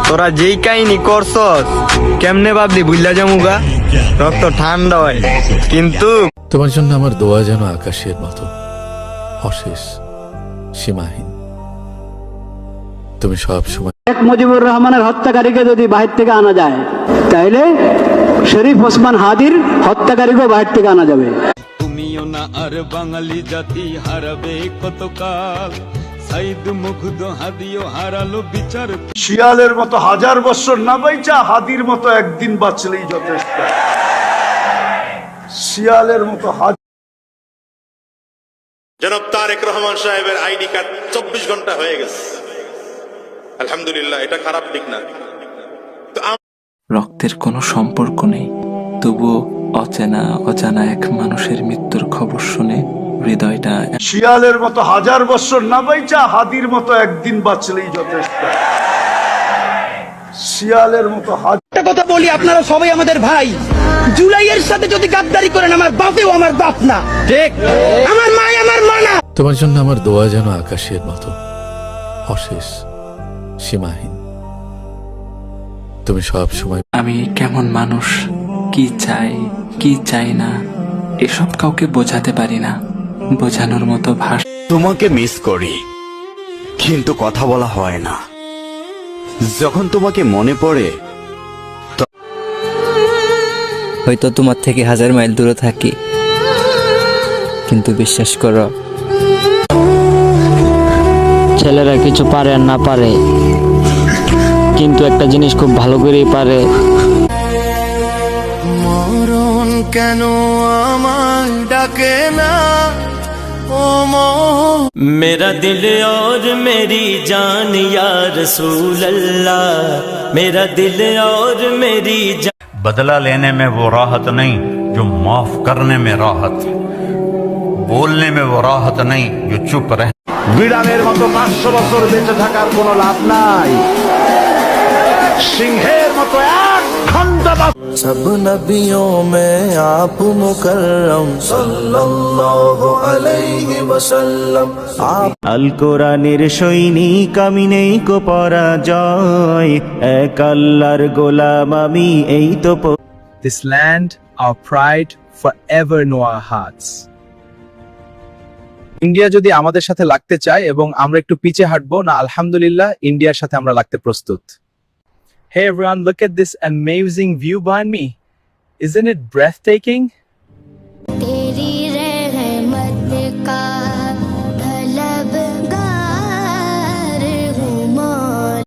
তোরা যেই কাহিনী করছস কেমনে ভাবলি বুঝলা যামুগা রক্ত ঠান্ডা হয় কিন্তু তোমার জন্য আমার দোয়া যেন আকাশের মতো অশেষ, সীমাহীন। তুমি সব সময় শেখ মুজিবুর রহমানের হত্যাকারীকে যদি বাহির থেকে আনা যায় তাইলে শরীফ ওসমান হাদির হত্যাকারীকেও বাহির থেকে আনা যাবে। তুমিও না আর বাঙালি জাতি হারাবে কতকাল, সাইদ মুগ্ধ হাদিও হারালো বিচার। শিয়ালের মতো 1000 বছর না বাইচা হাদির মতো একদিন বাঁচলেই যথেষ্ট। শিয়ালের মতো জনাব তারেক রহমান সাহেবের আইডি কার্ড 24 ঘন্টা হয়ে গেছে, আলহামদুলিল্লাহ, এটা খারাপ দিক না। রক্তের কোনো সম্পর্ক নেই, তবুও অজানা এক মানুষের মৃত্যুর খবর শুনে হৃদয়টা। শিয়ালের মতো 1000 বছর না বাইচা হাদির মতো একদিন বাঁচলেই যথেষ্ট। শিয়ালের মতো একটা কথা বলি, আপনারা সবাই আমাদের ভাই। জুলাইয়ের সাথে যদি গাদ্দারি করেন, আমার বাপেও আমার বাপ না, ঠিক? আমার মা আমার মা না। তোমার জন্য আমার দোয়া যেন আকাশের মতো অশেষ, সীমাহীন। তুমি সব সময়। আমি কেমন মানুষ, কি চাই কি চাই না, এসব কাউকে বোঝাতে পারি না, বোঝানোর মতো ভাষা। তোমাকে মিস করি, কিন্তু কথা বলা হয় না। যখন তোমাকে মনে পড়ে, হয়তো তোমার থেকে 1000 মাইল দূরে থাকি, কিন্তু বিশ্বাস করো, ছেলেরা কিছু পারে আর না পারে, কিন্তু একটা জিনিস খুব ভালো করেই পারে। মরণ কেন আমার ডাকে না, ও मेरा दिल और मेरी जान या रसूल अल्लाह, मेरा दिल और मेरी जान। बदला लेने में वो राहत नहीं जो माफ करने में राहत, बोलने में वो राहत नहीं जो चुप रहे। বিড়ালের মতো 500 বছর বেঁচে থাকার কোনো লাভ নাই, সিংহের মতো এক ঘন্টা। सब नबियों में आप मुकर्रम सल्लल्लाহু আলাইহি ওয়াসাল্লাম। আল কোরআনের সৈনিক আমি, নেই কো পরাজয়, এক আল্লাহর গোলাম আমি, এই তো। This land, our pride, forever know our hearts. India যদি আমাদের সাথে লাগতে চায় এবং আমরা একটু পিছে হাঁটবো না, আলহামদুলিল্লাহ ইন্ডিয়ার সাথে আমরা লাগতে প্রস্তুত। Hey everyone, look at this amazing view behind me. Isn't it breathtaking?